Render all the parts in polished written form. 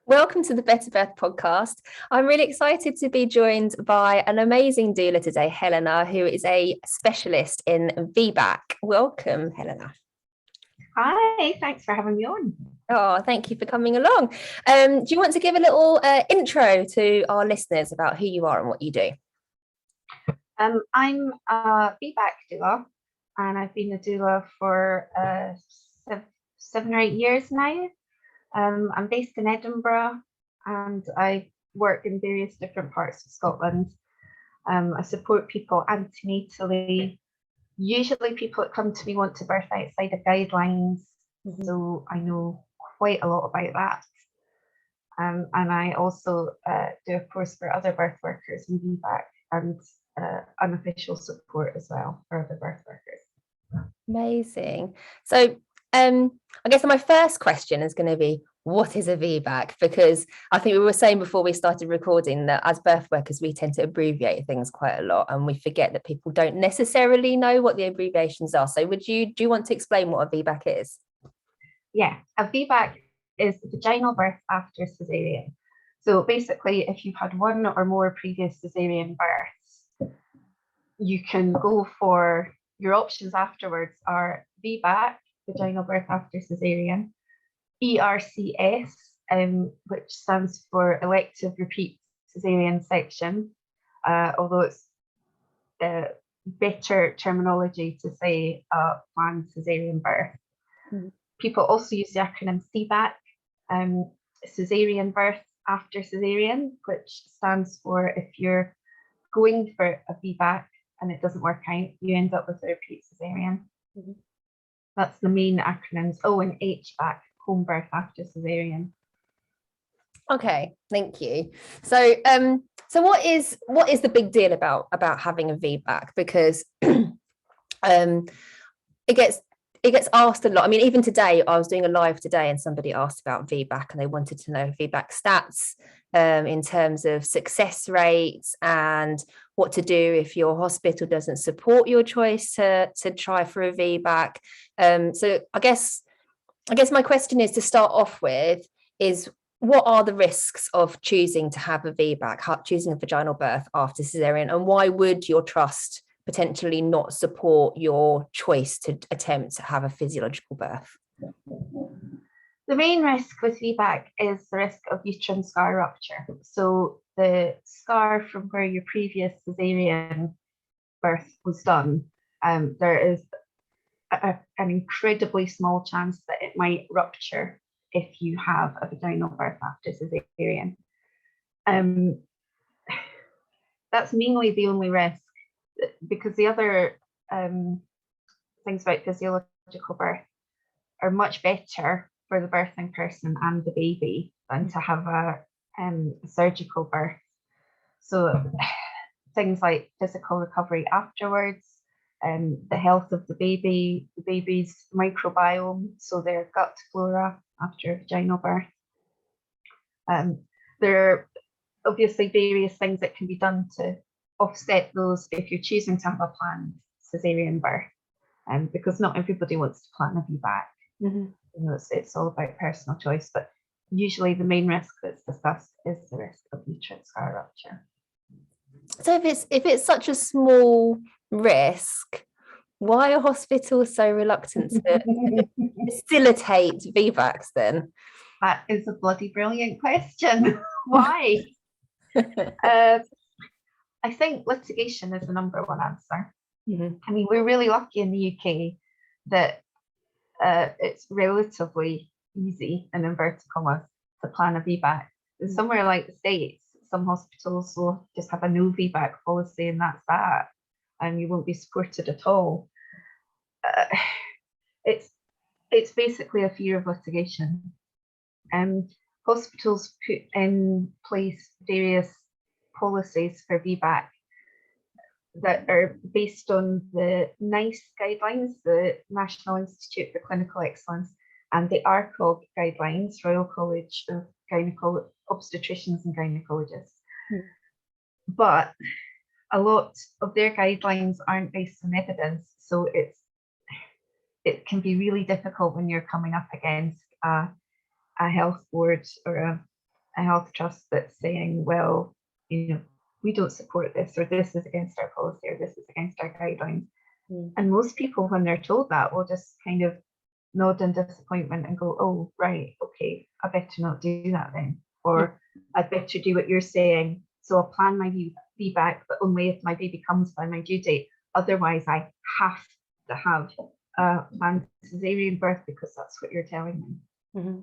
Welcome to the Better Birth podcast. I'm really excited to be joined by an amazing doula today, Helena, who is a specialist in VBAC. Welcome, Helena. Hi, thanks for having me on. Oh, thank you for coming along. Do you want to give a little intro to our listeners about who you are and what you do? I'm a VBAC doula, and I've been a doula for 7 or 8 years now. I'm based in Edinburgh, and I work in various different parts of Scotland. I support people antenatally. Usually people that come to me want to birth outside of guidelines, so I know quite a lot about that. And I also do a course for other birth workers in VBAC and unofficial support as well for other birth workers. Amazing. So I guess my first question is going to be, what is a VBAC? Because I think we were saying before we started recording that as birth workers, we tend to abbreviate things quite a lot, and we forget that people don't necessarily know what the abbreviations are. So do you want to explain what a VBAC is? Yeah, a VBAC is vaginal birth after cesarean. So basically, if you've had one or more previous cesarean births, you can go for your options afterwards are VBAC, vaginal birth after cesarean, ERCS, which stands for elective repeat cesarean section, although it's better terminology to say planned cesarean birth. People also use the acronym CBAC, cesarean birth after cesarean, which stands for if you're going for a VBAC and it doesn't work out, you end up with a repeat cesarean. That's the main acronyms. Oh, and HBAC, home birth after cesarean. Okay, thank you. So so what is the big deal about having a VBAC? Because it gets asked a lot. I mean, even today, I was doing a live today and somebody asked about VBAC and they wanted to know VBAC stats in terms of success rates and what to do if your hospital doesn't support your choice to try for a VBAC. So I guess my question is, to start off with, is what are the risks of choosing to have a VBAC, choosing a vaginal birth after cesarean, and why would your trust potentially not support your choice to attempt to have a physiological birth? The main risk with VBAC is the risk of uterine scar rupture. So the scar from where your previous cesarean birth was done, there is an incredibly small chance that it might rupture if you have a vaginal birth after cesarean. That's mainly the only risk, because the other things about physiological birth are much better for the birthing person and the baby than to have a surgical birth. So things like physical recovery afterwards, the health of the baby's microbiome, so their gut flora after a vaginal birth. There are obviously various things that can be done to offset those if you're choosing to have a planned cesarean birth, because not everybody wants to plan a VBAC. It's all about personal choice, but usually the main risk that's discussed is the risk of uterine scar rupture. So if it's such a small risk, why are hospitals so reluctant to facilitate VBACs then? That is a bloody brilliant question. Why? I think litigation is the number one answer. I mean, we're really lucky in the UK that it's relatively easy, in inverted commas, to plan a VBAC. Somewhere like the States, some hospitals will just have a no VBAC policy and that's that, and you won't be supported at all. It's basically a fear of litigation. Hospitals put in place various policies for VBAC that are based on the NICE guidelines, the National Institute for Clinical Excellence, and the RCOG guidelines, Royal College of Obstetricians and Gynecologists. But a lot of their guidelines aren't based on evidence, so it can be really difficult when you're coming up against a health board or a health trust that's saying, well, we don't support this, or this is against our policy, or this is against our guidelines. And most people, when they're told that, will just kind of nod in disappointment and go, oh, right, okay, I better not do that then. Or I'd better do what you're saying. So I'll plan my VBAC, but only if my baby comes by my due date. Otherwise, I have to have a planned cesarean birth because that's what you're telling me. Mm-hmm.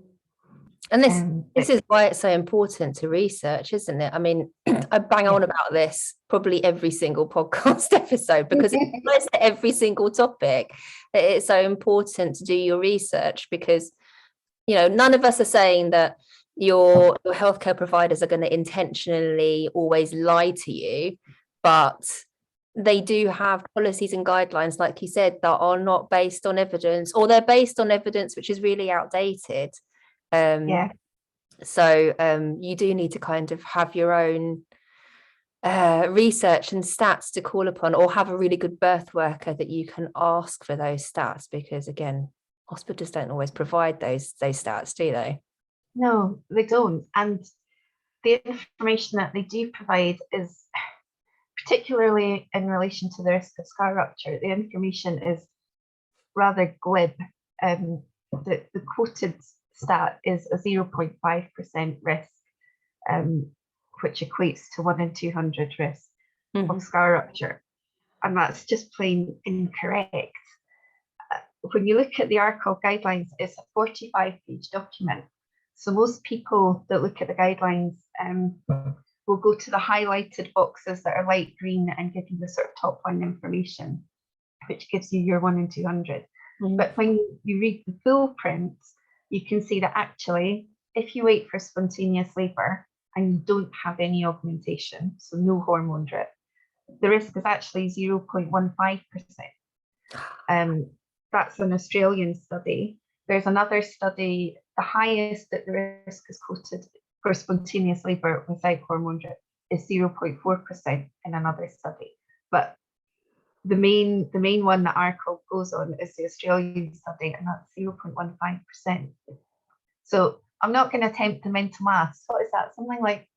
And this is why it's so important to research, isn't it? I mean, I bang on about this probably every single podcast episode because it applies to every single topic. It's so important to do your research because, none of us are saying that your healthcare providers are going to intentionally always lie to you, but they do have policies and guidelines, like you said, that are not based on evidence, or they're based on evidence which is really outdated. So you do need to kind of have your own research and stats to call upon, or have a really good birth worker that you can ask for those stats, because again, hospitals don't always provide those stats, do they? No, they don't. And the information that they do provide is, particularly in relation to the risk of scar rupture, the information is rather glib. The quoted stat is a 0.5% risk, which equates to 1 in 200 risk of scar rupture. And that's just plain incorrect. When you look at the ARCOG guidelines, it's a 45-page document. So most people that look at the guidelines will go to the highlighted boxes that are light green and give you the sort of top line information, which gives you your 1 in 200. But when you read the full print, you can see that actually, if you wait for spontaneous labour and you don't have any augmentation, so no hormone drip, the risk is actually 0.15%. That's an Australian study. There's another study, the highest that the risk is quoted for spontaneous labour without hormone drip is 0.4% in another study. But the main one that ARCOG goes on is the Australian study, and that's 0.15%. So I'm not going to attempt the mental maths. What is that? Something like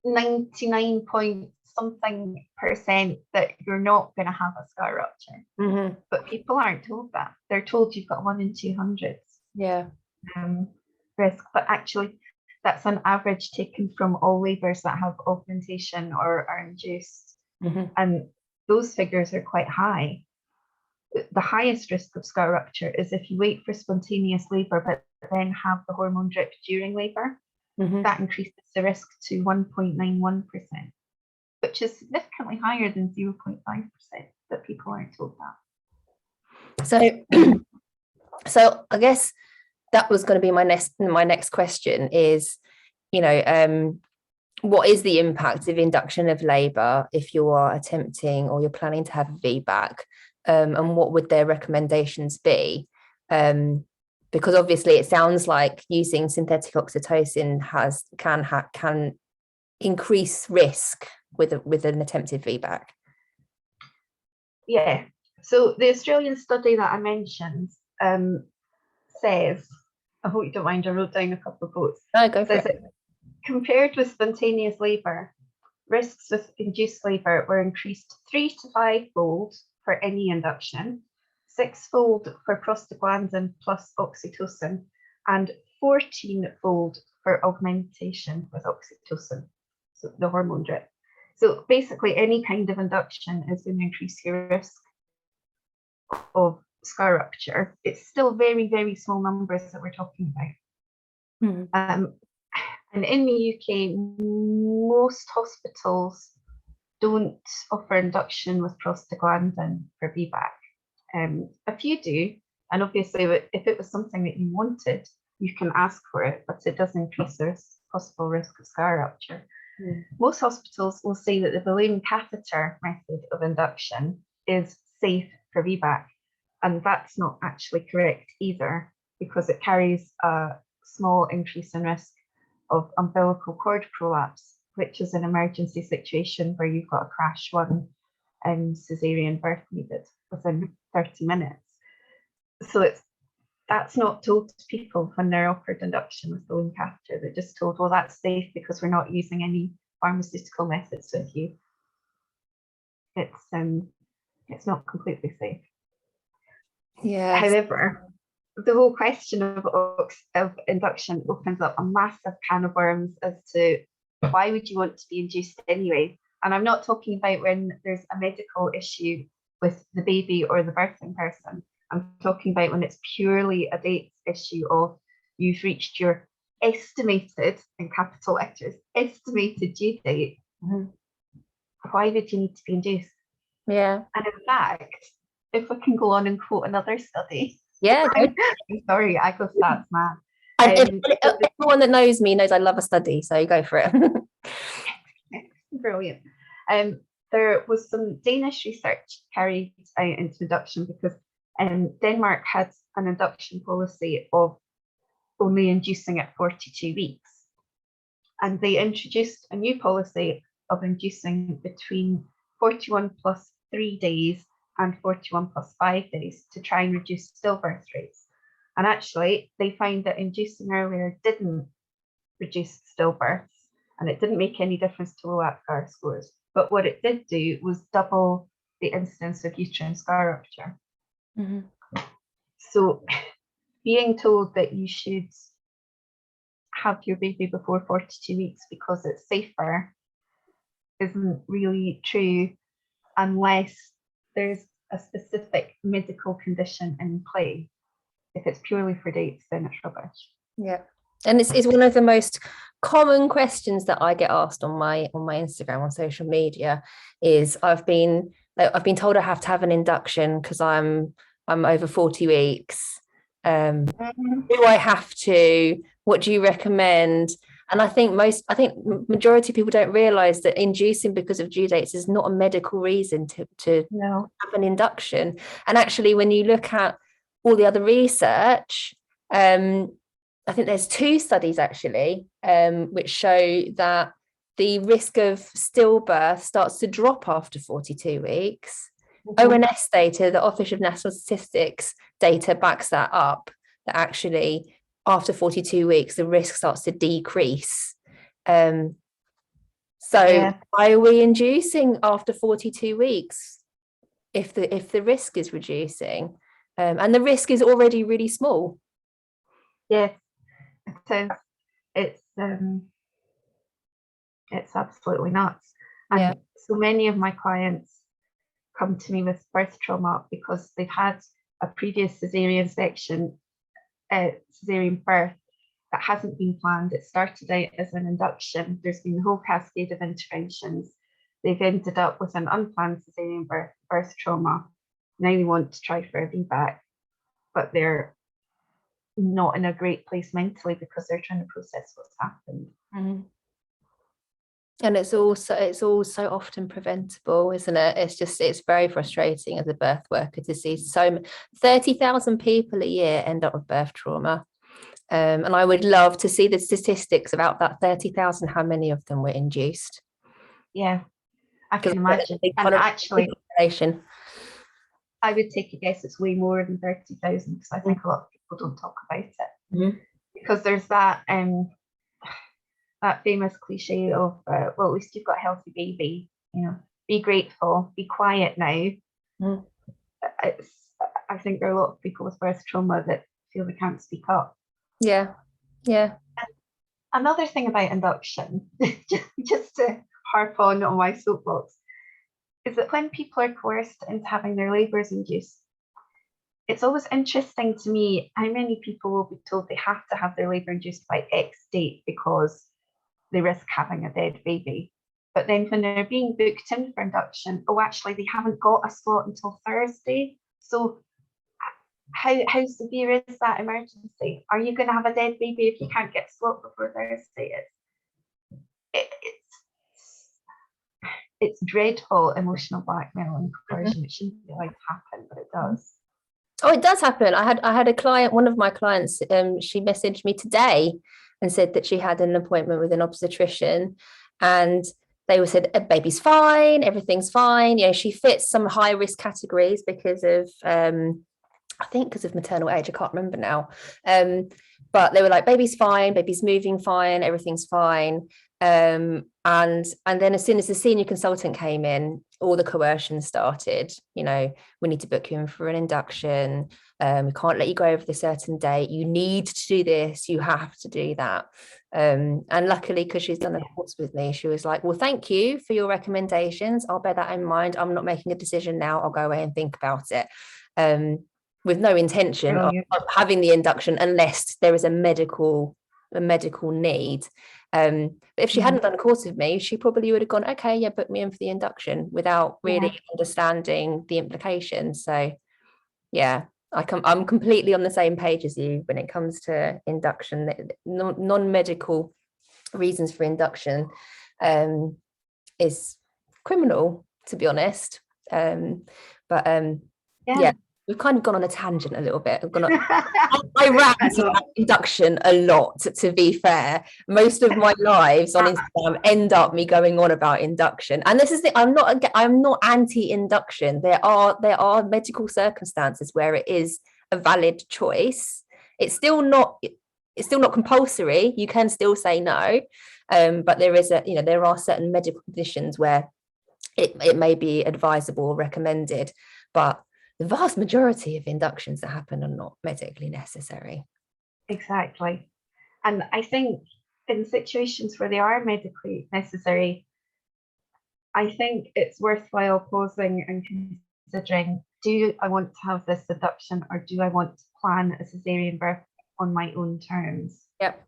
99 point something percent that you're not going to have a scar rupture. But people aren't told that. They're told you've got 1 in 200 risk, but actually that's an average taken from all labours that have augmentation or are induced. And those figures are quite high. The highest risk of scar rupture is if you wait for spontaneous labour but then have the hormone drip during labour. That increases the risk to 1.91%, which is significantly higher than 0.5%, but people aren't told that. So I guess that was going to be my next question is, what is the impact of induction of labour if you are attempting or you're planning to have a VBAC, and what would their recommendations be? Because obviously it sounds like using synthetic oxytocin can increase risk with an attempted VBAC. Yeah. So the Australian study that I mentioned says, I hope you don't mind, I wrote down a couple of quotes. No, go for it. Compared with spontaneous labour, risks with induced labour were increased 3 to 5-fold for any induction, 6-fold for prostaglandin plus oxytocin, and 14-fold for augmentation with oxytocin, so the hormone drip. So basically, any kind of induction is going to increase your risk of scar rupture. It's still very, very small numbers that we're talking about. And in the UK, most hospitals don't offer induction with prostaglandin for VBAC. A few do, and obviously if it was something that you wanted, you can ask for it, but it does increase the possible risk of scar rupture. Most hospitals will say that the balloon catheter method of induction is safe for VBAC, and that's not actually correct either, because it carries a small increase in risk of umbilical cord prolapse, which is an emergency situation where you've got a crash one and cesarean birth needed within 30 minutes. So it's that's not told to people when they're offered induction with the balloon catheter. They're just told, well, that's safe because we're not using any pharmaceutical methods with you. It's not completely safe. Yeah. However, the whole question of induction opens up a massive can of worms as to why would you want to be induced anyway? And I'm not talking about when there's a medical issue with the baby or the birthing person. I'm talking about when it's purely a date issue of you've reached your estimated, in capital letters, estimated due date. Mm-hmm. Why would you need to be induced? Yeah. And in fact, if we can go on and quote another study. Yeah. I'm sorry, I go stats, man. Everyone that knows me knows I love a study, so go for it. Brilliant. There was some Danish research carried out into induction because Denmark had an induction policy of only inducing at 42 weeks. And they introduced a new policy of inducing between 41 plus 3 days and 41 plus 5 days to try and reduce stillbirth rates. And actually, they found that inducing earlier didn't reduce stillbirths, and it didn't make any difference to low APGAR scores. But what it did do was double the incidence of uterine scar rupture. Mm-hmm. So being told that you should have your baby before 42 weeks because it's safer isn't really true unless there's a specific medical condition in play. If it's purely for dates, then it's rubbish. Yeah. And it's one of the most common questions that I get asked on my Instagram, on social media, is I've been told I have to have an induction because I'm over 40 weeks. Do I have to? What do you recommend? And I think majority of people don't realize that inducing because of due dates is not a medical reason to have an induction. And actually, when you look at all the other research, I think there's 2 studies actually which show that the risk of stillbirth starts to drop after 42 weeks. Mm-hmm. ONS data, the Office of National Statistics data, backs that up, that actually after 42 weeks the risk starts to decrease. Why are we inducing after 42 weeks if the risk is reducing? And the risk is already really small. Yes, it is. It's absolutely nuts. And so many of my clients come to me with birth trauma because they've had a previous cesarean section, cesarean birth that hasn't been planned. It started out as an induction. There's been a whole cascade of interventions. They've ended up with an unplanned cesarean birth trauma. Now they want to try for a VBAC, but they're not in a great place mentally because they're trying to process what's happened. Mm-hmm. And it's all so often preventable, isn't it? It's very frustrating as a birth worker to see 30,000 people a year end up with birth trauma. And I would love to see the statistics about that 30,000, how many of them were induced. Yeah, I can imagine. And actually, I would take a guess it's way more than 30,000 because I think a lot of people don't talk about it. Mm-hmm. Because there's that famous cliche of, well, at least you've got a healthy baby, be grateful, be quiet now. Mm. I think there are a lot of people with birth trauma that feel they can't speak up. Yeah. And another thing about induction, just to harp on my soapbox, is that when people are coerced into having their labours induced, it's always interesting to me how many people will be told they have to have their labour induced by X date because they risk having a dead baby. But then when they're being booked in for induction, actually they haven't got a slot until Thursday. So how severe is that emergency? Are you going to have a dead baby if you can't get a slot before Thursday? It's dreadful emotional blackmail and coercion. It shouldn't be allowed to happen, but it does. Oh, it does happen. I had a client, one of my clients, she messaged me today and said that she had an appointment with an obstetrician and they said, baby's fine, everything's fine. She fits some high risk categories because of I think because of maternal age, I can't remember now. But they were like, baby's fine, baby's moving fine, everything's fine. And then as soon as the senior consultant came in, all the coercion started. You know, we need to book you in for an induction. We can't let you go over the certain date. You need to do this. You have to do that. And luckily, because she's done a course with me, she was like, well, thank you for your recommendations. I'll bear that in mind. I'm not making a decision now. I'll go away and think about it. With no intention of having the induction unless there is a medical need. But if she hadn't done a course with me, she probably would have gone, okay, yeah, book me in for the induction without really understanding the implications. So yeah, I'm completely on the same page as you when it comes to induction. Non-medical reasons for induction is criminal, to be honest. Yeah, we've kind of gone on a tangent a little bit. I rant about induction a lot, to be fair. Most of my lives on Instagram end up me going on about induction. And this is I'm not anti-induction. There are medical circumstances where it is a valid choice. It's still not compulsory. You can still say no. But there are certain medical conditions where it may be advisable or recommended, but the vast majority of inductions that happen are not medically necessary. Exactly. And I think in situations where they are medically necessary, I think it's worthwhile pausing and considering, do I want to have this induction or do I want to plan a cesarean birth on my own terms? Yep.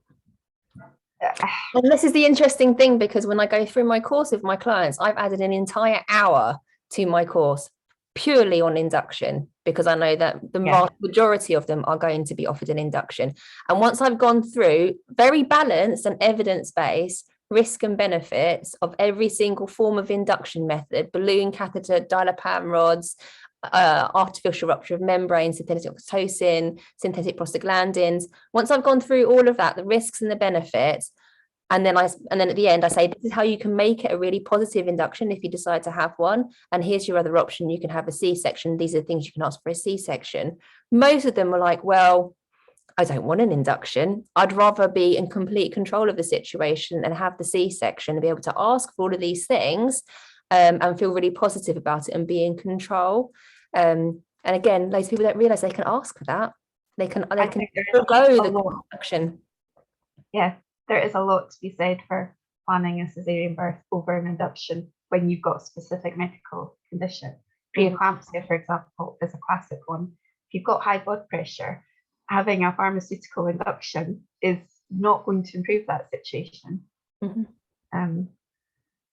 And this is the interesting thing, because when I go through my course with my clients, I've added an entire hour to my course purely on induction, because I know that the vast majority of them are going to be offered an induction. And once I've gone through very balanced and evidence-based risk and benefits of every single form of induction method, balloon catheter, dial-a-pam rods, artificial rupture of membrane, synthetic oxytocin, synthetic prostaglandins, once I've gone through all of that, the risks and the benefits, and then at the end I say, this is how you can make it a really positive induction if you decide to have one, and here's your other option, you can have a C-section, these are the things you can ask for a C-section. Most of them were like, well, I don't want an induction, I'd rather be in complete control of the situation and have the C-section and be able to ask for all of these things, and feel really positive about it and be in control. And again, those people don't realize they can ask for that. They can forgo the induction. Yeah, there is a lot to be said for planning a cesarean birth over an induction when you've got a specific medical condition. Preeclampsia, for example, is a classic one. If you've got high blood pressure, having a pharmaceutical induction is not going to improve that situation.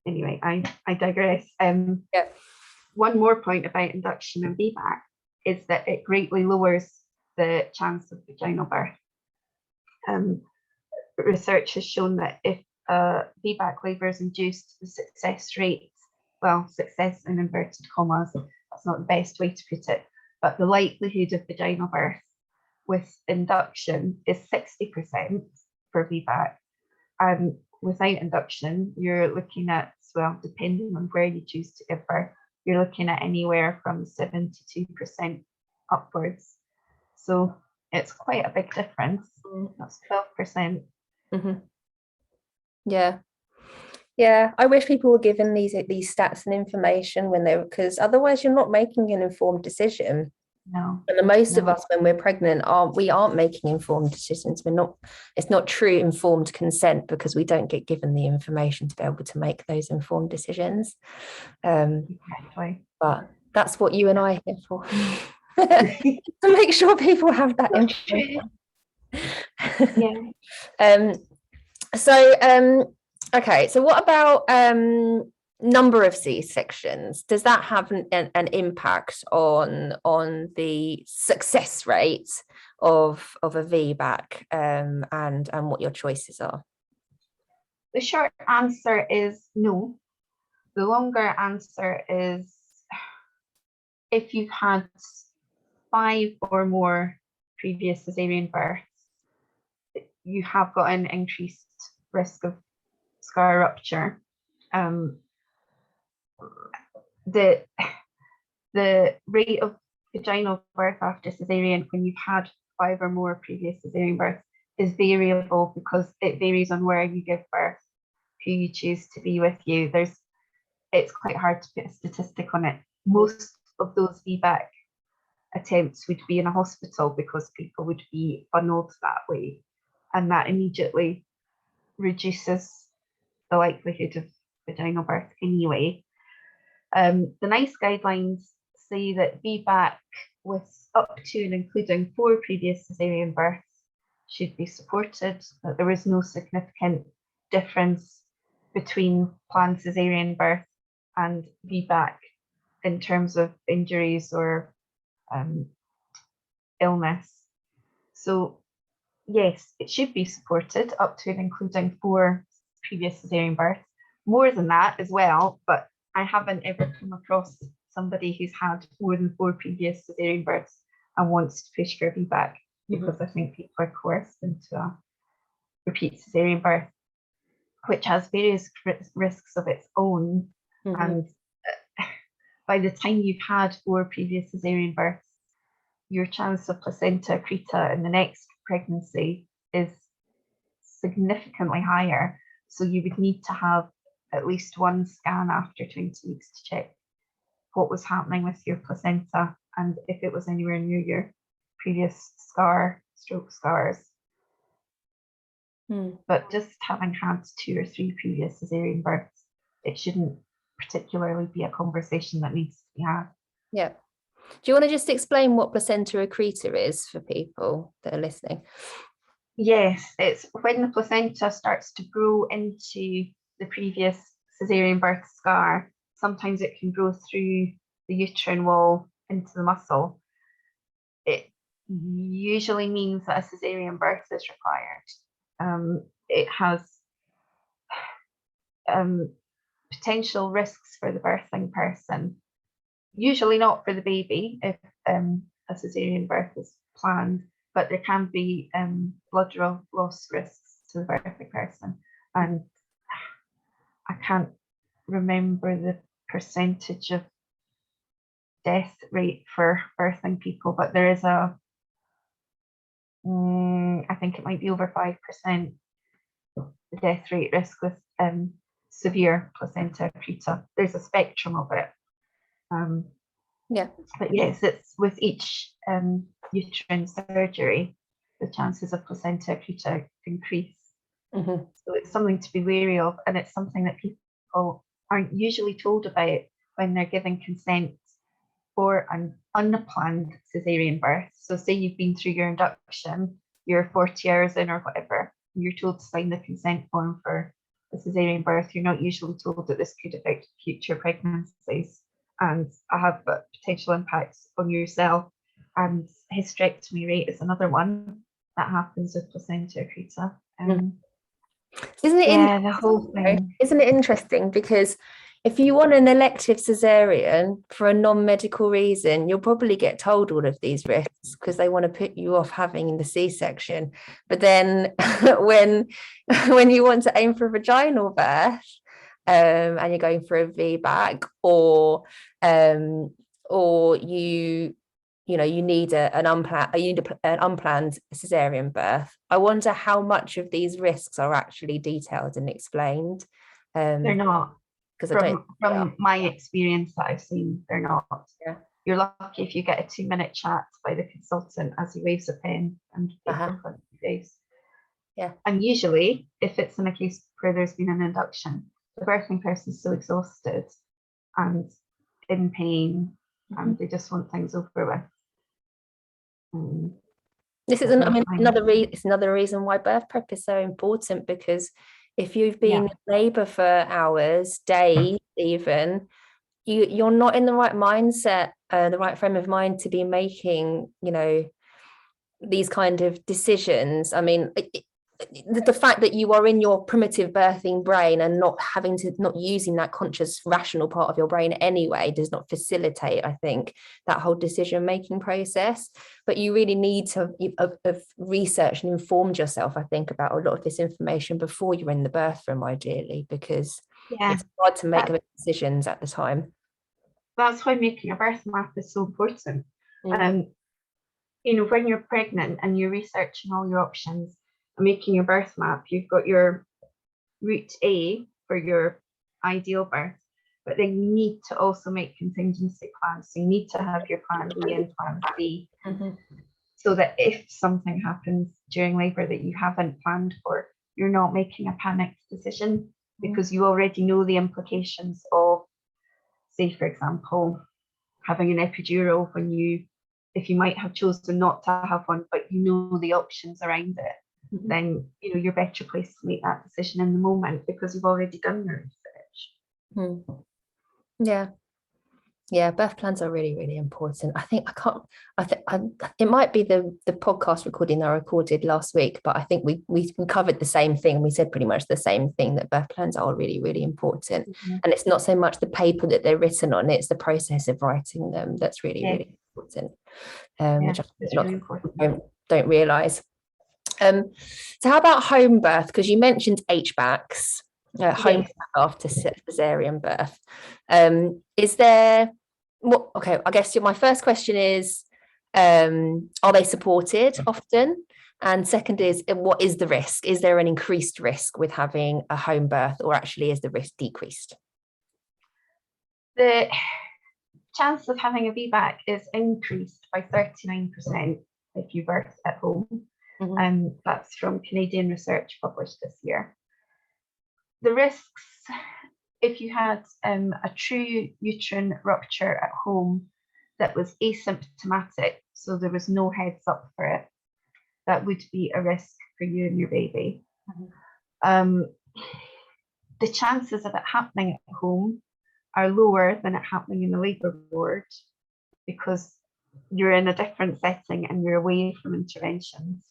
Anyway, I digress. One more point about induction and VBAC is that it greatly lowers the chance of vaginal birth. Research has shown that if VBAC labour is induced, the success rate, well, success in inverted commas, that's not the best way to put it, but the likelihood of vaginal birth with induction is 60% for VBAC. And without induction, you're looking at, well, depending on where you choose to give birth, you're looking at anywhere from 72% upwards. So it's quite a big difference. That's 12%. Yeah, I wish people were given these stats and information because otherwise you're not making an informed decision. No. And most of us, when we're pregnant, aren't making informed decisions. It's not true informed consent because we don't get given the information to be able to make those informed decisions. Exactly. But that's what you and I are here for. To make sure people have that information. Okay, so what about number of C-sections? Does that have an impact on the success rate of a VBAC, and what your choices are? The short answer is no. The longer answer is if you've had 5 or more previous cesarean births, you have got an increased risk of scar rupture. The rate of vaginal birth after cesarean, when you've had 5 or more previous cesarean births, is variable because it varies on where you give birth, who you choose to be with you. It's quite hard to put a statistic on it. Most of those VBAC attempts would be in a hospital because people would be funneled that way, and that immediately reduces the likelihood of vaginal birth anyway. The NICE guidelines say that VBAC with up to and including 4 previous cesarean births should be supported, that there is no significant difference between planned cesarean birth and VBAC in terms of injuries or illness. So yes, it should be supported up to and including 4 previous cesarean births. More than that as well, but I haven't ever come across somebody who's had more than 4 previous cesarean births and wants to push for VBAC, because I think people are coerced into a repeat cesarean birth, which has various risks of its own. And by the time you've had 4 previous cesarean births, your chance of placenta accreta in the next pregnancy is significantly higher. So you would need to have at least 1 scan after 20 weeks to check what was happening with your placenta and if it was anywhere near your previous stroke scars. But just having had 2 or 3 previous cesarean births, it shouldn't particularly be a conversation that needs to be had. Yeah. Do you want to just explain what placenta accreta is for people that are listening? Yes, it's when the placenta starts to grow into the previous cesarean birth scar. Sometimes it can grow through the uterine wall into the muscle. It usually means that a cesarean birth is required. It has potential risks for the birthing person, usually not for the baby if a cesarean birth is planned, but there can be blood loss risks to the birthing person. And I can't remember the percentage of death rate for birthing people, but there is I think it might be over 5% the death rate risk with severe placenta accreta. There's a spectrum of it. But yes, it's with each uterine surgery, the chances of placenta accreta increase. So it's something to be wary of, and it's something that people aren't usually told about when they're giving consent for an unplanned cesarean birth. So say you've been through your induction, you're 40 hours in or whatever, and you're told to sign the consent form for a cesarean birth. You're not usually told that this could affect future pregnancies and have potential impacts on yourself. And hysterectomy rate is another one that happens with placenta accreta. Isn't it the whole thing. Isn't it interesting? Because if you want an elective cesarean for a non-medical reason, you'll probably get told all of these risks because they want to put you off having the C-section. But then when you want to aim for a vaginal birth, and you're going for a VBAC, or you need an unplanned cesarean birth, I wonder how much of these risks are actually detailed and explained. They're not. Because from my experience that I've seen, they're not. Yeah. You're lucky if you get a 2-minute chat by the consultant as he waves a pen and paper in front of your face. Yeah. And usually, if it's in a case where there's been an induction, the birthing person is so exhausted and in pain, and they just want things over with. This is another reason why birth prep is so important, because if you've been in labour for hours, days even, you're not in the right mindset, the right frame of mind to be making, these kind of decisions. I mean, the fact that you are in your primitive birthing brain and not using that conscious rational part of your brain anyway does not facilitate, I think, that whole decision making process. But you really need to have researched and informed yourself, I think, about a lot of this information before you're in the birth room, ideally, because it's hard to make decisions at the time. That's why making a birth map is so important. You know, when you're pregnant and you're researching all your options and making your birth map, you've got your route A for your ideal birth, but then you need to also make contingency plans. So you need to have your plan B and plan C, so that if something happens during labour that you haven't planned for, you're not making a panicked decision, because you already know the implications of, say, for example, having an epidural when if you might have chosen not to have one, but you know the options around it, then you know you're better placed to make that decision in the moment because you've already done your research. Yeah, birth plans are really, really important. It might be the podcast recording I recorded last week, but I think we covered the same thing. We said pretty much the same thing, that birth plans are really, really important. And it's not so much the paper that they're written on, it's the process of writing them that's really, really important. Which I think really important. Don't realise. So how about home birth? Because you mentioned HBACs. Home birth after cesarean birth. Is there okay, I guess my first question is, are they supported often? And second is, what is the risk? Is there an increased risk with having a home birth, or actually is the risk decreased? The chance of having a VBAC is increased by 39% if you birth at home. That's from Canadian research published this year. The risks, if you had a true uterine rupture at home that was asymptomatic, so there was no heads up for it, that would be a risk for you and your baby. The chances of it happening at home are lower than it happening in the labour ward, because you're in a different setting and you're away from interventions.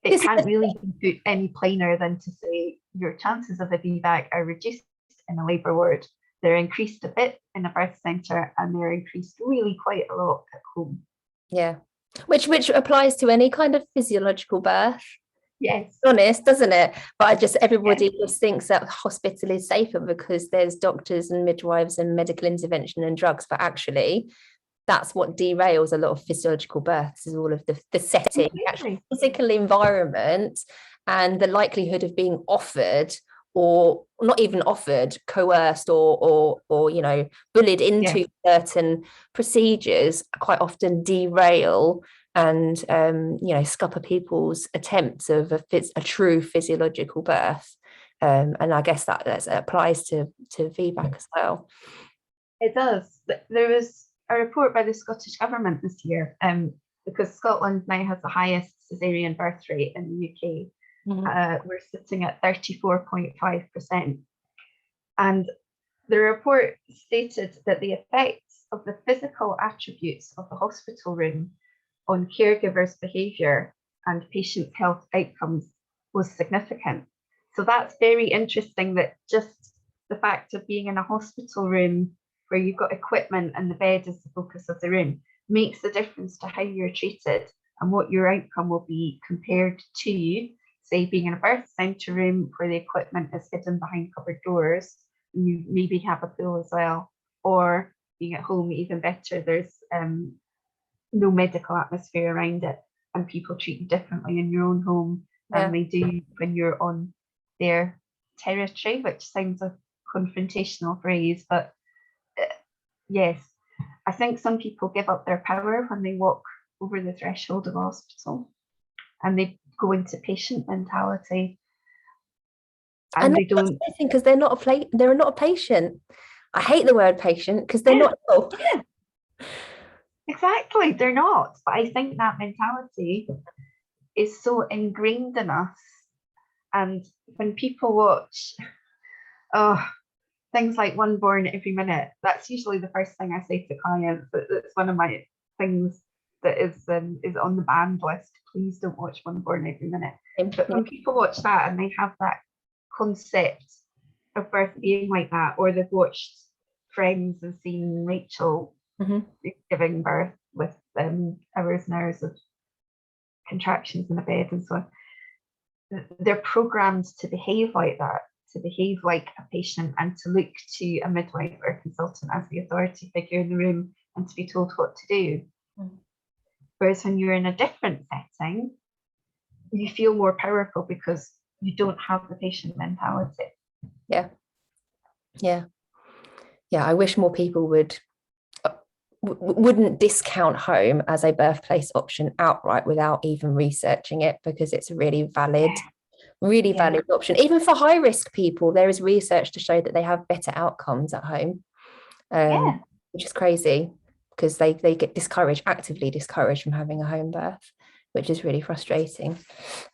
It can't really be put any plainer than to say your chances of a VBAC are reduced in a labour ward. They're increased a bit in a birth centre, and they're increased really quite a lot at home. Yeah, which applies to any kind of physiological birth. Yes, honest, doesn't it? But everybody just thinks that hospital is safer because there's doctors and midwives and medical intervention and drugs, but actually that's what derails a lot of physiological births, is all of the setting, actual physical environment, and the likelihood of being offered, or not even offered, coerced or you know, bullied into certain procedures quite often derail and you know, scupper people's attempts of a true physiological birth. And I guess that applies to VBAC as well. It does. There was a report by the Scottish Government this year, because Scotland now has the highest caesarean birth rate in the UK. We're sitting at 34.5%. And the report stated that the effects of the physical attributes of the hospital room on caregivers' behaviour and patients' health outcomes was significant. So that's very interesting, that just the fact of being in a hospital room where you've got equipment and the bed is the focus of the room makes a difference to how you're treated and what your outcome will be compared to, say, being in a birth centre room where the equipment is hidden behind cupboard doors and you maybe have a pool as well, or being at home. Even better, there's no medical atmosphere around it, and people treat you differently in your own home than they do when you're on their territory, which sounds a confrontational phrase, but yes, I think some people give up their power when they walk over the threshold of a hospital, and they go into patient mentality, and they don't, because they're not a patient. I hate the word patient because they're not ill. Exactly, they're not. But I think that mentality is so ingrained in us. And when people watch things like One Born Every Minute, that's usually the first thing I say to clients. It's one of my things that is on the banned list. Please don't watch One Born Every Minute. But when people watch that and they have that concept of birth being like that, or they've watched Friends and seen Rachel giving birth with hours and hours of contractions in a bed and so on, they're programmed to behave like that. to behave like a patient and to look to a midwife or a consultant as the authority figure in the room and to be told what to do. Whereas when you're in a different setting, you feel more powerful because you don't have the patient mentality. Yeah. I wish more people wouldn't discount home as a birthplace option outright without even researching it, because it's a really valid option. Even for high risk people, there is research to show that they have better outcomes at home, which is crazy, because they get actively discouraged from having a home birth, which is really frustrating.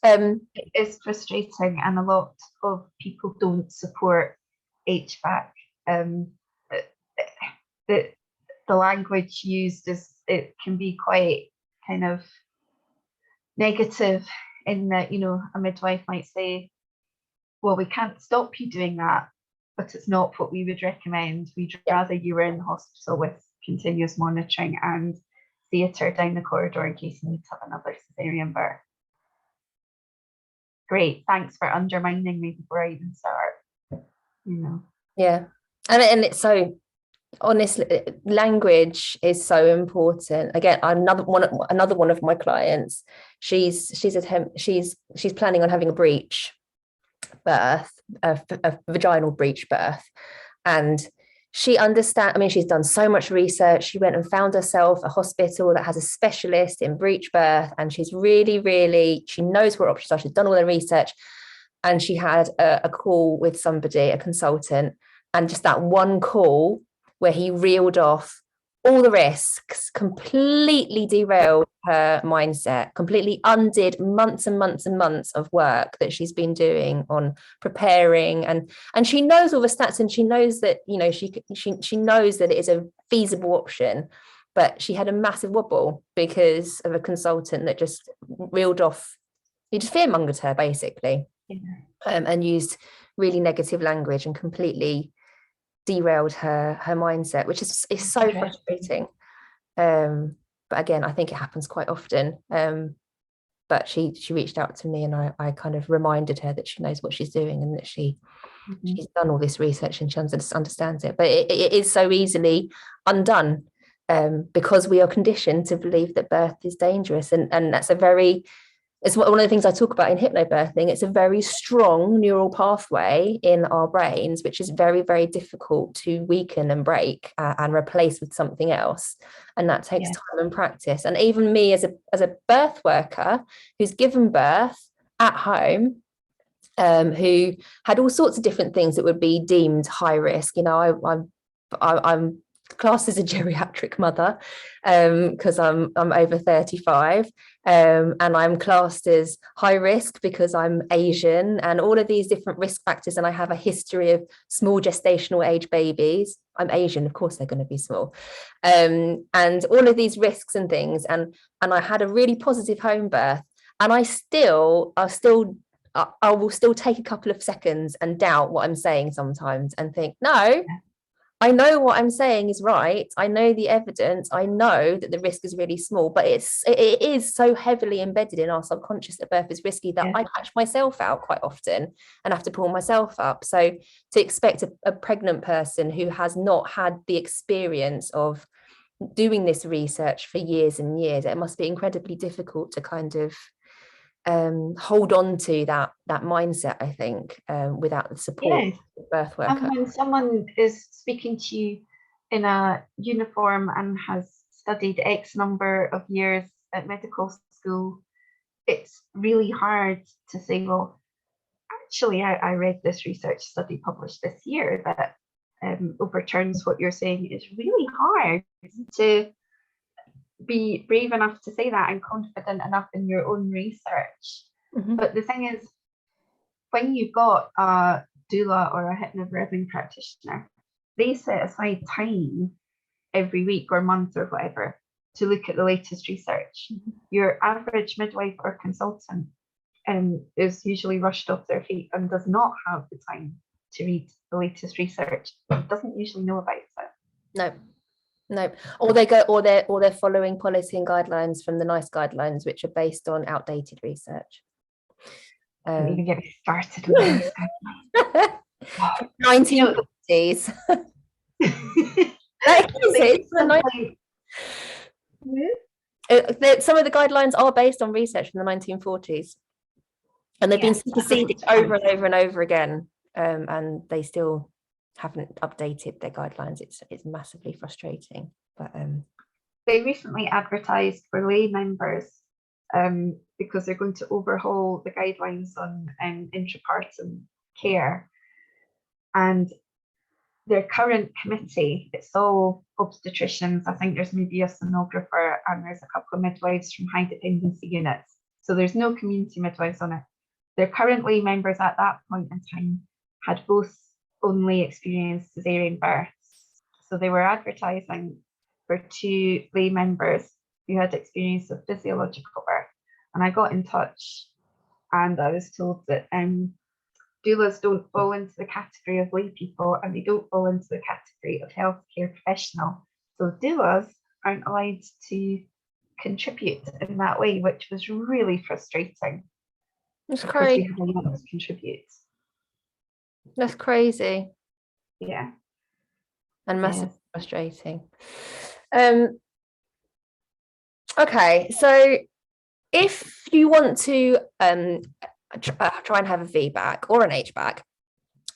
It is frustrating, and a lot of people don't support HBAC. The language used it can be quite kind of negative, in that, you know, a midwife might say, well, we can't stop you doing that, but it's not what we would recommend. We'd rather you were in the hospital with continuous monitoring and theatre down the corridor in case you need to have another cesarean birth. Great, thanks for undermining me before I even start. You know. Yeah, and it's so, honestly, language is so important. Again, another one of my clients, she's planning on having a breech birth, a vaginal breech birth, and she's done so much research. She went and found herself a hospital that has a specialist in breech birth, and she's really, she knows what options are. She's done all the research, and she had a call with somebody, a consultant, and just that one call where he reeled off all the risks, completely derailed her mindset, completely undid months and months and months of work that she's been doing on preparing, and she knows all the stats, and she knows that, you know, she knows that it is a feasible option, but she had a massive wobble because of a consultant that just reeled off, he just fearmongered her basically, and used really negative language and completely derailed her mindset, which is so frustrating. But again, I think it happens quite often. But she reached out to me, and I kind of reminded her that she knows what she's doing, and that she's done all this research and she understands it. But it is so easily undone, because we are conditioned to believe that birth is dangerous, and that's it's one of the things I talk about in hypnobirthing. It's a very strong neural pathway in our brains, which is very, very difficult to weaken and break and replace with something else. And that takes time and practice. And even me as a birth worker who's given birth at home, who had all sorts of different things that would be deemed high risk. You know, I'm classed as a geriatric mother, because I'm over 35, and I'm classed as high risk because I'm Asian, and all of these different risk factors, and I have a history of small gestational age babies. I'm Asian, of course they're going to be small, and all of these risks and things, and I had a really positive home birth, and I will still take a couple of seconds and doubt what I'm saying sometimes, and think, no, I know what I'm saying is right. I know the evidence. I know that the risk is really small, but it is so heavily embedded in our subconscious that birth is risky that I catch myself out quite often and have to pull myself up. So to expect a pregnant person who has not had the experience of doing this research for years and years, it must be incredibly difficult to kind of hold on to that mindset, I think, without the support of the birth worker. And when someone is speaking to you in a uniform and has studied X number of years at medical school, it's really hard to say, well, actually, I read this research study published this year that overturns what you're saying. It's really hard to be brave enough to say that and confident enough in your own research. But the thing is, when you've got a doula or a hypnobirthing practitioner, they set aside time every week or month or whatever to look at the latest research. Your average midwife or consultant is usually rushed off their feet and does not have the time to read the latest research, doesn't usually know about it. No, or they're following policy and guidelines from the NICE guidelines, which are based on outdated research. Don't even get me started on NICE guidelines. You know, 1940s. That is it. It's the some of the guidelines are based on research from the 1940s, and they've been superseded over and over and over again, and they still haven't updated their guidelines. It's massively frustrating. But they recently advertised for lay members because they're going to overhaul the guidelines on intrapartum care, and their current committee, it's all obstetricians. I think there's maybe a sonographer and there's a couple of midwives from high dependency units. So there's no community midwives on it. Their current lay members at that point in time had both only experienced cesarean births. So they were advertising for 2 lay members who had experience of physiological birth. And I got in touch and I was told that doulas don't fall into the category of lay people, and they don't fall into the category of healthcare professional. So doulas aren't allowed to contribute in that way, which was really frustrating. It's crazy. We have a lot to contribute. That's crazy. Yeah. And massively frustrating. Okay, so if you want to try and have a VBAC or an HBAC,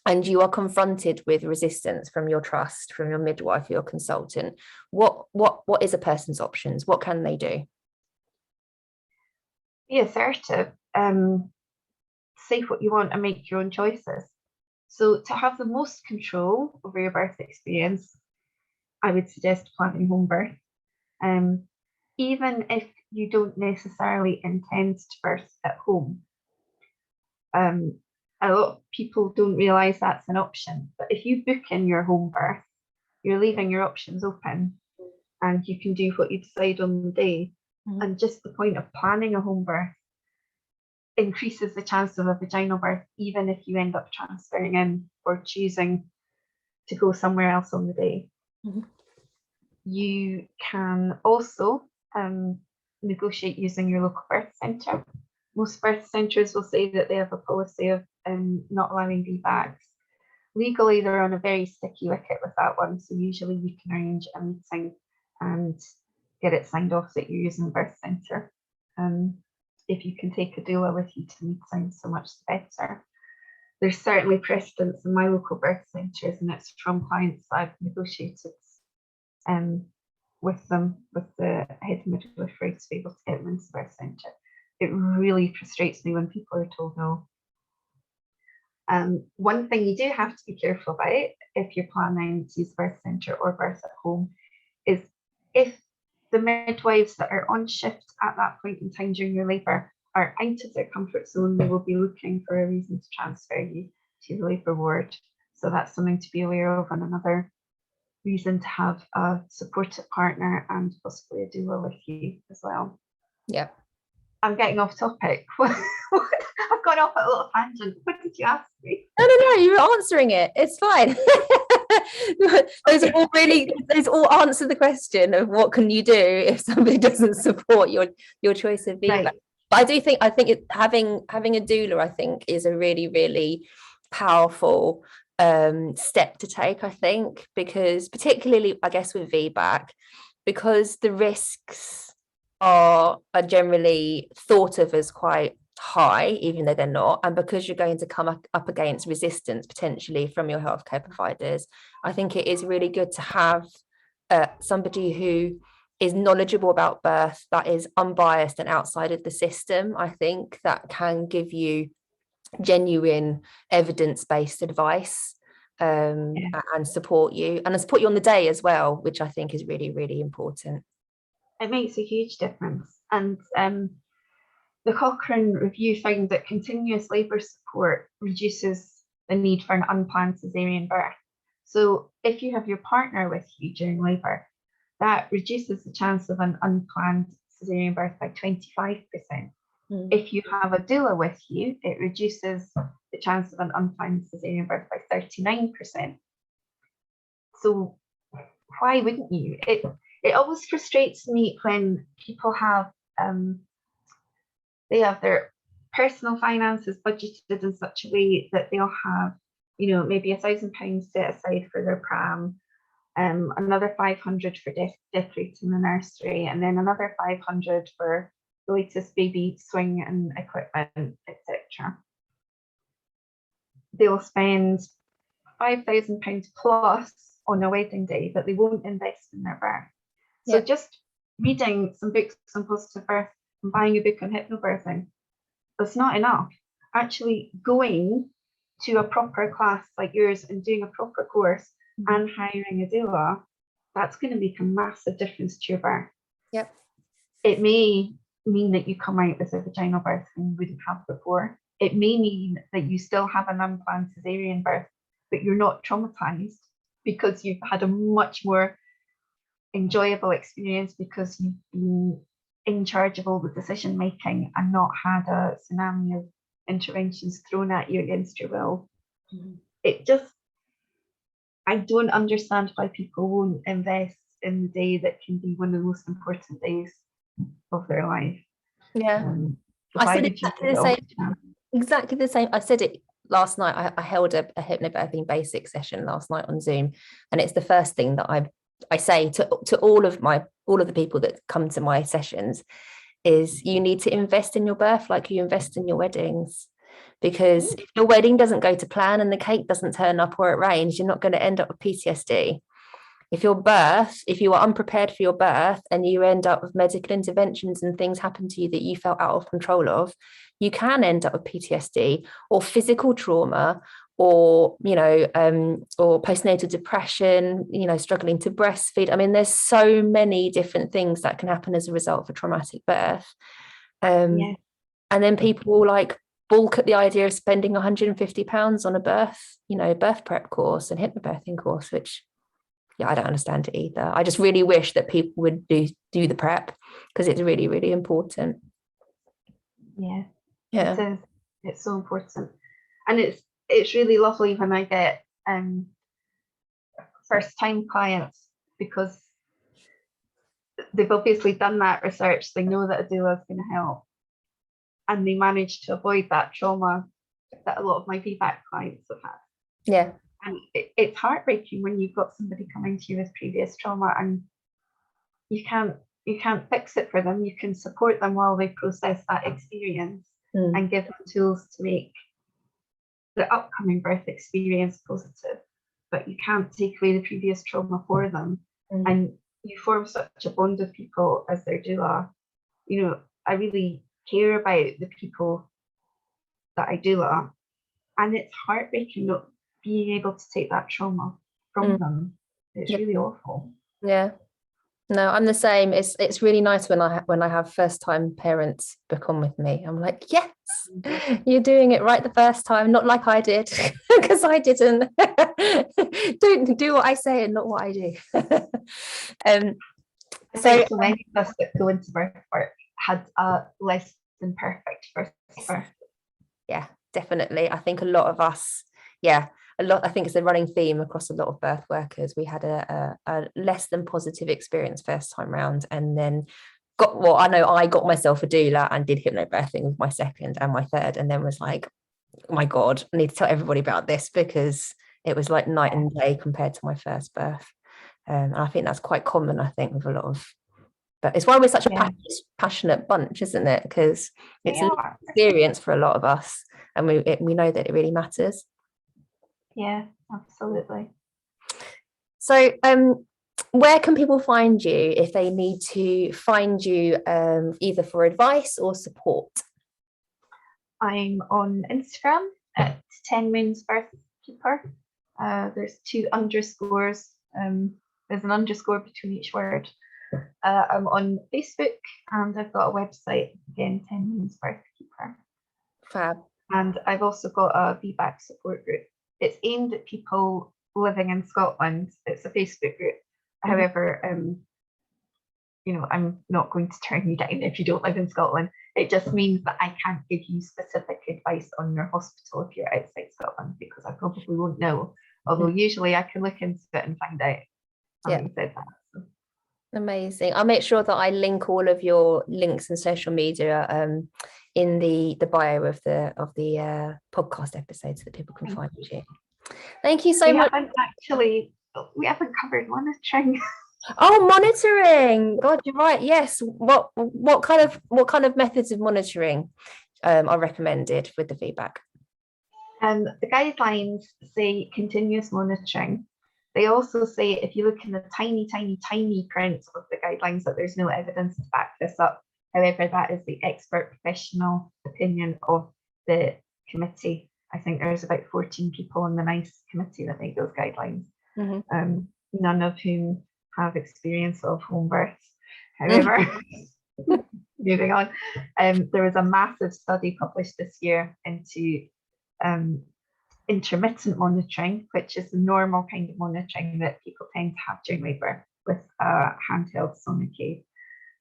and you are confronted with resistance from your trust, from your midwife, your consultant, what is a person's options? What can they do? Be assertive, say what you want and make your own choices. So to have the most control over your birth experience, I would suggest planning home birth. Even if you don't necessarily intend to birth at home. A lot of people don't realise that's an option, but if you book in your home birth, you're leaving your options open and you can do what you decide on the day. Mm-hmm. And just the point of planning a home birth increases the chance of a vaginal birth, even if you end up transferring in or choosing to go somewhere else on the day. Mm-hmm. You can also negotiate using your local birth centre. Most birth centres will say that they have a policy of not allowing VBACs. Legally, they're on a very sticky wicket with that one, so usually you can arrange a meeting and get it signed off that you're using the birth centre. If you can take a doula with you to meetings, so much the better. There's certainly precedence in my local birth centres, and it's from clients that I've negotiated with them, with the head of midwifery, to be able to get them into the birth centre. It really frustrates me when people are told no. One thing you do have to be careful about if you're planning to use birth centre or birth at home is if the midwives that are on shift at that point in time during your labour are out of their comfort zone, they will be looking for a reason to transfer you to the labour ward. So that's something to be aware of, and another reason to have a supportive partner and possibly a doula with you as well. Yeah. I'm getting off topic. I've gone off at a little tangent. What did you ask me? No, you were answering it. It's fine. Those all answer the question of what can you do if somebody doesn't support your choice of VBAC. Right. But I think having a doula, I think, is a really, really powerful step to take, I think, because particularly, I guess, with VBAC, because the risks are generally thought of as quite high, even though they're not, and because you're going to come up against resistance potentially from your healthcare providers, I think it is really good to have somebody who is knowledgeable about birth, that is unbiased and outside of the system. I think that can give you genuine evidence-based advice and support you on the day as well, which I think is really, really important. It makes a huge difference. And the Cochrane review found that continuous labour support reduces the need for an unplanned caesarean birth. So if you have your partner with you during labour, that reduces the chance of an unplanned caesarean birth by 25%. If you have a doula with you, it reduces the chance of an unplanned caesarean birth by 39%. So why wouldn't you? It always frustrates me when people have they have their personal finances budgeted in such a way that they'll have, maybe £1,000 set aside for their pram, another 500 for decorating the nursery, and then another 500 for the latest baby swing and equipment, etc. They'll spend £5,000 plus on a wedding day, but they won't invest in their birth. So just reading some books on positive birth and buying a book on hypnobirthing, that's not enough. Actually going to a proper class like yours and doing a proper course and hiring a doula, that's going to make a massive difference to your birth. Yep. It may mean that you come out with a vaginal birth and you wouldn't have before. It may mean that you still have an unplanned cesarean birth, but you're not traumatized because you've had a much more enjoyable experience because you've been in charge of all the decision making and not had a tsunami of interventions thrown at you against your will. It just, I don't understand why people won't invest in the day that can be one of the most important days of their life. Yeah. I said exactly the same. I said it last night. I held a hypnobirthing basic session last night on Zoom, and it's the first thing that I say to all of the people that come to my sessions is you need to invest in your birth like you invest in your weddings, because if your wedding doesn't go to plan and the cake doesn't turn up or it rains, you're not going to end up with PTSD. If you are unprepared for your birth and you end up with medical interventions and things happen to you that you felt out of control of, you can end up with PTSD or physical trauma or, or postnatal depression, struggling to breastfeed. I mean, there's so many different things that can happen as a result of a traumatic birth. And then people like balk at the idea of spending £150 on a birth prep course and hypnobirthing course, which I don't understand it either. I just really wish that people would do the prep because it's really, really important. Yeah. It's so important. And it's really lovely when I get first time clients because they've obviously done that research. They know that a doula is going to help and they manage to avoid that trauma that a lot of my VBAC clients have had. Yeah. And it's heartbreaking when you've got somebody coming to you with previous trauma and you can't fix it for them. You can support them while they process that experience and give them tools to make the upcoming birth experience positive. But you can't take away the previous trauma for them. And you form such a bond with people as their doula. I really care about the people that I doula. And it's heartbreaking not being able to take that trauma from them. It's really awful. Yeah. No, I'm the same. It's really nice when I have first time parents book on with me. I'm like, yes, you're doing it right the first time, not like I did, because I didn't. Don't do what I say and not what I do. So many of us that go into birth work had a less than perfect first birth. Yeah, definitely. I think a lot of us, I think it's a running theme across a lot of birth workers. We had a less than positive experience first time round, and then I got myself a doula and did hypnobirthing with my second and my third, and then was like, oh my God, I need to tell everybody about this because it was like night and day compared to my first birth. And I think that's quite common, I think, with a lot of, but it's why we're such a passionate bunch, isn't it? Because it's an experience for a lot of us, and we know that it really matters. Yeah, absolutely. So where can people find you if they need to find you either for advice or support? I'm on Instagram at 10 Moons Birthkeeper. There's 2 underscores. There's an underscore between each word. I'm on Facebook and I've got a website, again, 10 Moons Birthkeeper. Fab. And I've also got a VBAC support group. It's aimed at people living in Scotland. It's a Facebook group. However, I'm not going to turn you down if you don't live in Scotland. It just means that I can't give you specific advice on your hospital if you're outside Scotland, because I probably won't know. Although usually I can look into it and find out. Having said that. So. Amazing. I'll make sure that I link all of your links and social media in the bio of the podcast episode so that people can find you. Thank you so much. We haven't covered monitoring. Oh, monitoring. God, you're right. Yes. What kind of methods of monitoring are recommended with the feedback? The guidelines say continuous monitoring. They also say, if you look in the tiny, tiny, tiny print of the guidelines, that there's no evidence to back this up. However, that is the expert professional opinion of the committee. I think there's about 14 people on the NICE committee that make those guidelines, none of whom have experience of home births. However, moving on, there was a massive study published this year into intermittent monitoring, which is the normal kind of monitoring that people tend to have during labour with a handheld sonography,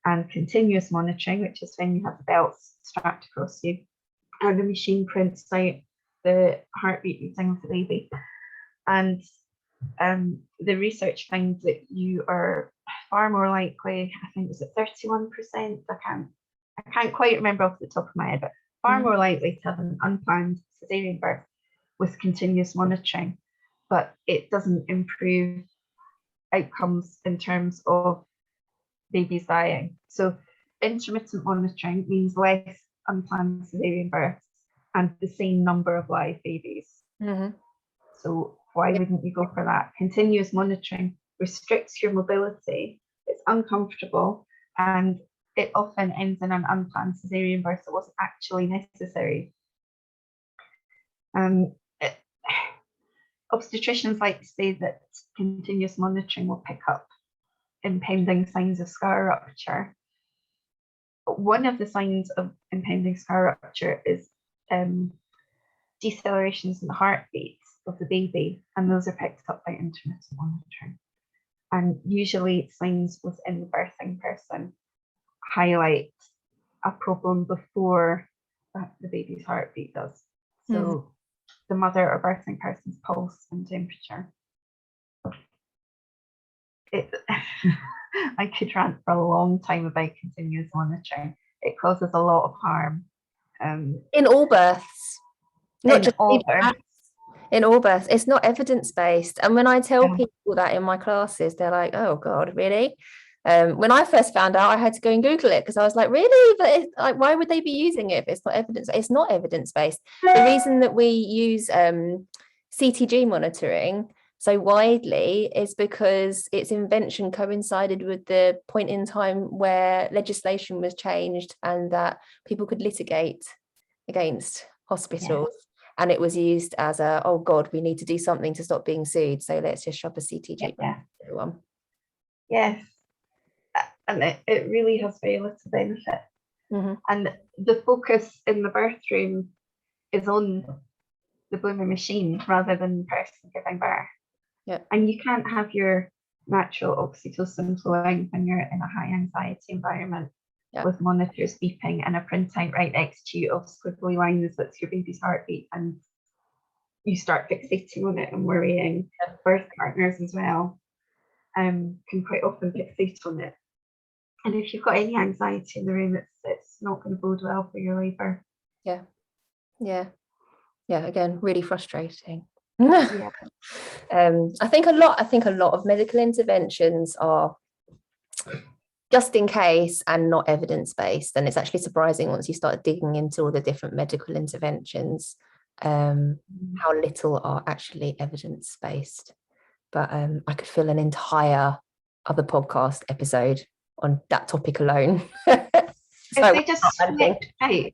and continuous monitoring, which is when you have the belts strapped across you and the machine prints out the heartbeat reading of the baby. And the research finds that you are far more likely, I think it's at 31%, I can't quite remember off the top of my head, but far more likely to have an unplanned cesarean birth with continuous monitoring, but it doesn't improve outcomes in terms of babies dying. So intermittent monitoring means less unplanned cesarean births and the same number of live babies. So why wouldn't you go for that? Continuous monitoring restricts your mobility, it's uncomfortable, and it often ends in an unplanned cesarean birth that wasn't actually necessary. Obstetricians like to say that continuous monitoring will pick up impending signs of scar rupture. But one of the signs of impending scar rupture is decelerations in the heartbeat of the baby, and those are picked up by intermittent monitoring. And usually signs within the birthing person highlight a problem before the baby's heartbeat does. So the mother or birthing person's pulse and temperature. I could rant for a long time about continuous monitoring. It causes a lot of harm. In all births, not just all births. In all births, it's not evidence-based. And when I tell people that in my classes, they're like, oh God, really? When I first found out, I had to go and Google it because I was like, really? But like, why would they be using it if it's not evidence? It's not evidence-based. The reason that we use CTG monitoring so widely is because its invention coincided with the point in time where legislation was changed and that people could litigate against hospitals. And it was used as a, oh God, we need to do something to stop being sued. So let's just shop a CTG. Everyone. Yes. And it really has very little benefit. And the focus in the birth room is on the blooming machine rather than the person giving birth. And you can't have your natural oxytocin flowing when you're in a high anxiety environment with monitors beeping and a printout right next to you of squiggly lines that's your baby's heartbeat, and you start fixating on it and worrying. Birth partners as well can quite often fixate on it. And if you've got any anxiety in the room, it's not going to bode well for your labour. Again, really frustrating. I think a lot of medical interventions are just in case and not evidence-based, and it's actually surprising once you start digging into all the different medical interventions how little are actually evidence-based. But I could fill an entire other podcast episode on that topic alone. If they just snipped out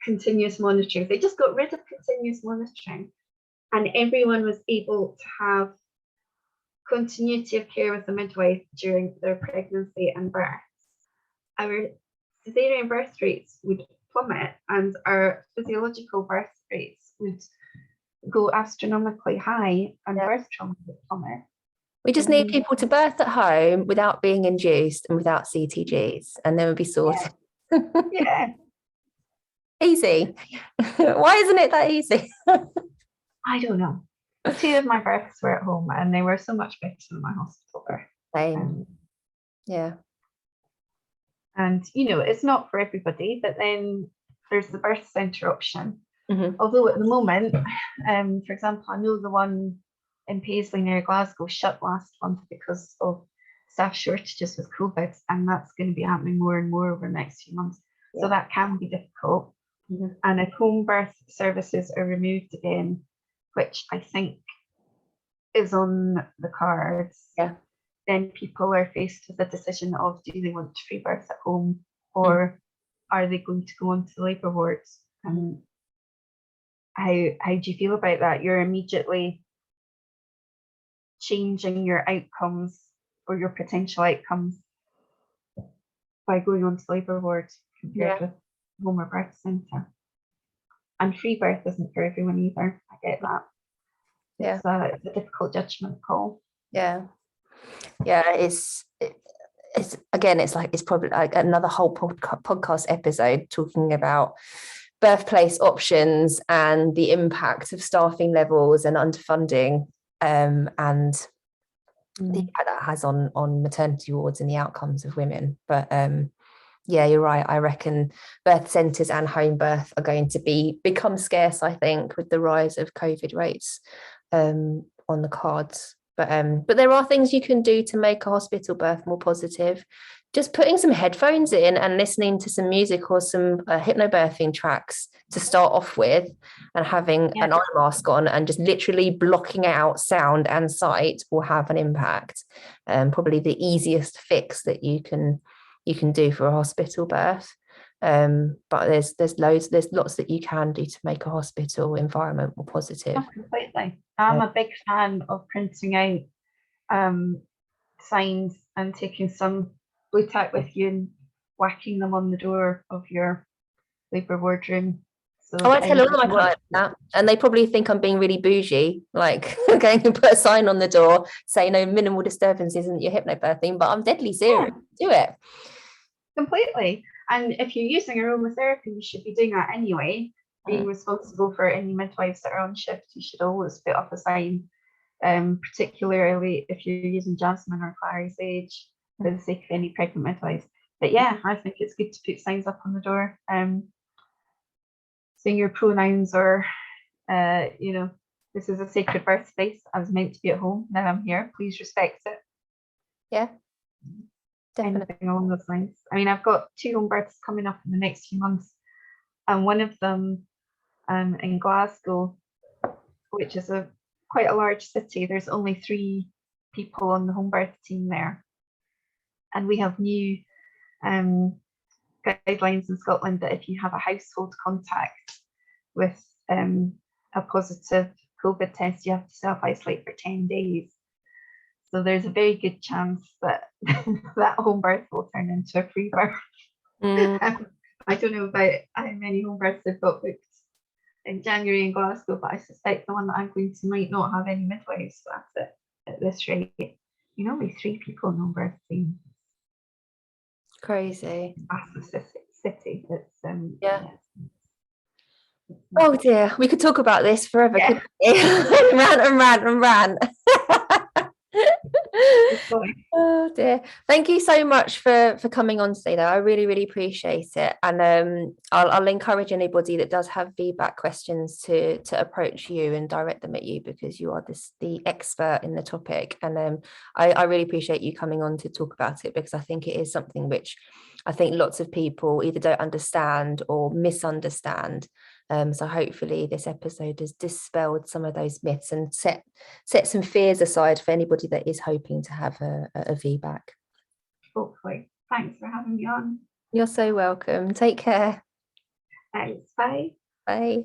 continuous monitoring, they just got rid of continuous monitoring, and everyone was able to have continuity of care with the midwife during their pregnancy and birth, our cesarean birth rates would plummet and our physiological birth rates would go astronomically high, and birth trauma would plummet. We just need people to birth at home without being induced and without CTGs, and then we'll be sorted. Easy. Why isn't it that easy? I don't know. 2 of my births were at home and they were so much better than my hospital birth. Same. And you know, it's not for everybody, but then there's the birth centre option. Mhm. Although at the moment, for example, I know the one in Paisley near Glasgow shut last month because of staff shortages with COVID, and that's going to be happening more and more over the next few months. Yeah. So that can be difficult. Mhm. And if home birth services are removed again, which I think is on the cards, Yeah. then people are faced with the decision of, do they want to free birth at home, or are they going to go on to the labour wards? And how do you feel about that? You're immediately changing your outcomes or your potential outcomes by going on to labour wards compared with home or birth centre. And free birth isn't for everyone either. I get that. Yeah. It's a difficult judgment call. Yeah. It's again, it's probably like another whole podcast episode talking about birthplace options and the impact of staffing levels and underfunding, and the impact that has on maternity wards and the outcomes of women. But yeah, you're right. I reckon birth centres and home birth are going to become scarce, I think, with the rise of COVID rates on the cards. But there are things you can do to make a hospital birth more positive. Just putting some headphones in and listening to some music or some hypnobirthing tracks to start off with, and having an eye mask on and just literally blocking out sound and sight will have an impact. Probably the easiest fix that you can do for a hospital birth. But there's lots that you can do to make a hospital environment more positive. Oh, completely. I'm a big fan of printing out signs and taking some blue tack with you and whacking them on the door of your labour wardroom. So I tell all of my clients that, and they probably think I'm being really bougie, like going to put a sign on the door saying no, minimal disturbance isn't your hypnobirthing, but I'm deadly serious. Do it. Completely. And if you're using aromatherapy, you should be doing that anyway. Being responsible for any midwives that are on shift, you should always put up a sign, particularly if you're using jasmine or clary sage, for the sake of any pregnant midwives. But yeah, I think it's good to put signs up on the door, saying your pronouns, or this is a sacred birth space. I was meant to be at home, now I'm here. Please respect it. Yeah, definitely. Anything along those lines. I mean, I've got 2 home births coming up in the next few months, and one of them in Glasgow, which is quite a large city. There's only 3 people on the home birth team there, and we have new guidelines in Scotland that if you have a household contact with a positive COVID test, you have to self-isolate for 10 days. So there's a very good chance that that home birth will turn into a free birth. I don't know about how many home births they've got booked in January in Glasgow, but I suspect the one that I'm going to might not have any midwives. So that's it at this rate. You know, only 3 people in home birth team. Crazy. Massive city. It's Oh dear, we could talk about this forever, couldn't we? rant. Oh dear. Thank you so much for coming on today, though. I really, really appreciate it. And I'll encourage anybody that does have VBAC questions to approach you and direct them at you, because you are the expert in the topic. And I really appreciate you coming on to talk about it, because I think it is something which I think lots of people either don't understand or misunderstand. So hopefully this episode has dispelled some of those myths and set some fears aside for anybody that is hoping to have a VBAC. Hopefully. Thanks for having me on. You're so welcome. Take care. Thanks. Bye. Bye.